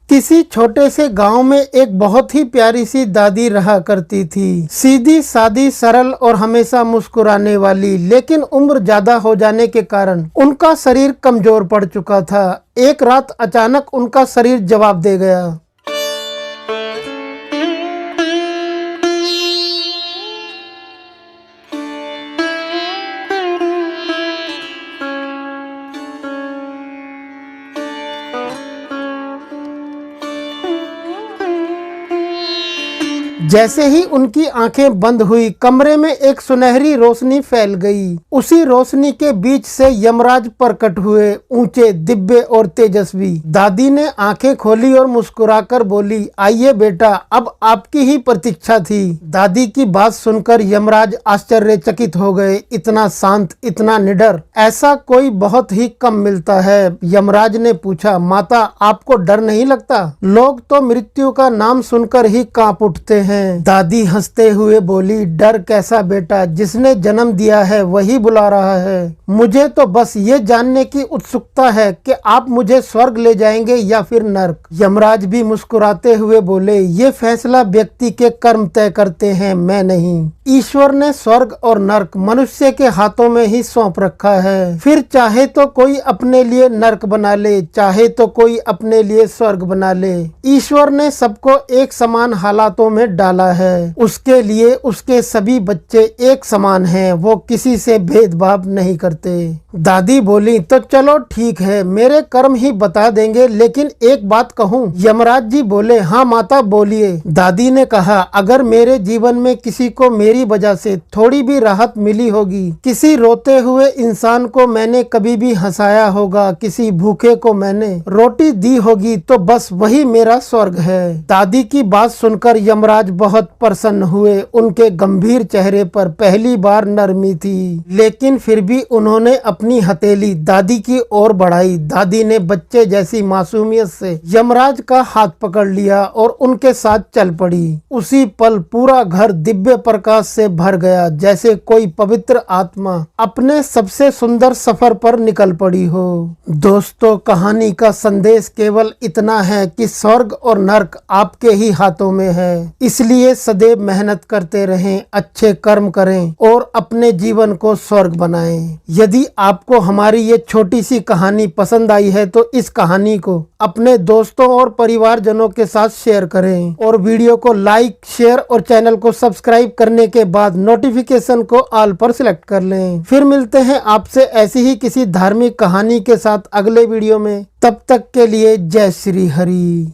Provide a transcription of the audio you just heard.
किसी छोटे से गांव में एक बहुत ही प्यारी सी दादी रहा करती थी। सीधी सादी, सरल और हमेशा मुस्कुराने वाली। लेकिन उम्र ज्यादा हो जाने के कारण उनका शरीर कमजोर पड़ चुका था। एक रात अचानक उनका शरीर जवाब दे गया। जैसे ही उनकी आंखें बंद हुई, कमरे में एक सुनहरी रोशनी फैल गई। उसी रोशनी के बीच से यमराज प्रकट हुए, ऊंचे, दिव्य और तेजस्वी। दादी ने आंखें खोली और मुस्कुराकर बोली, आइए बेटा, अब आपकी ही प्रतीक्षा थी। दादी की बात सुनकर यमराज आश्चर्यचकित हो गए। इतना शांत, इतना निडर, ऐसा कोई बहुत ही कम मिलता है। यमराज ने पूछा, माता, आपको डर नहीं लगता? लोग तो मृत्यु का नाम सुनकर ही कांप उठते हैं। दादी हंसते हुए बोली, डर कैसा बेटा, जिसने जन्म दिया है वही बुला रहा है। मुझे तो बस ये जानने की उत्सुकता है कि आप मुझे स्वर्ग ले जाएंगे या फिर नर्क। यमराज भी मुस्कुराते हुए बोले, ये फैसला व्यक्ति के कर्म तय करते हैं, मैं नहीं। ईश्वर ने स्वर्ग और नर्क मनुष्य के हाथों में ही सौंप रखा है। फिर चाहे तो कोई अपने लिए नर्क बना ले, चाहे तो कोई अपने लिए स्वर्ग बना ले। ईश्वर ने सबको एक समान हालातों में डाला है। उसके लिए उसके सभी बच्चे एक समान हैं, वो किसी से भेदभाव नहीं करते। दादी बोली, तो चलो ठीक है, मेरे कर्म ही बता देंगे, लेकिन एक बात कहूँ? यमराज जी बोले, हाँ माता बोलिए। दादी ने कहा, अगर मेरे जीवन में किसी को मेरी वजह से थोड़ी भी राहत मिली होगी, किसी रोते हुए इंसान को मैंने कभी भी हंसाया होगा, किसी भूखे को मैंने रोटी दी होगी, तो बस वही मेरा स्वर्ग है। दादी की बात सुनकर यमराज बहुत प्रसन्न हुए। उनके गंभीर चेहरे पर पहली बार नरमी थी, लेकिन फिर भी उन्होंने अपनी हथेली दादी की ओर बढ़ाई। दादी ने बच्चे जैसी मासूमियत से यमराज का हाथ पकड़ लिया और उनके साथ चल पड़ी। उसी पल पूरा घर दिव्य प्रकाश से भर गया, जैसे कोई पवित्र आत्मा अपने सबसे सुंदर सफर पर निकल पड़ी हो। दोस्तों, कहानी का संदेश केवल इतना है कि स्वर्ग और नर्क आपके ही हाथों में है। इसलिए सदैव मेहनत करते रहें, अच्छे कर्म करें और अपने जीवन को स्वर्ग बनाएं। यदि आपको हमारी ये छोटी सी कहानी पसंद आई है तो इस कहानी को अपने दोस्तों और परिवारजनों के साथ शेयर करें और वीडियो को लाइक, शेयर और चैनल को सब्सक्राइब करने के बाद नोटिफिकेशन को ऑल पर सिलेक्ट कर लें। फिर मिलते हैं आपसे ऐसी ही किसी धार्मिक कहानी के साथ अगले वीडियो में। तब तक के लिए जय श्री हरि।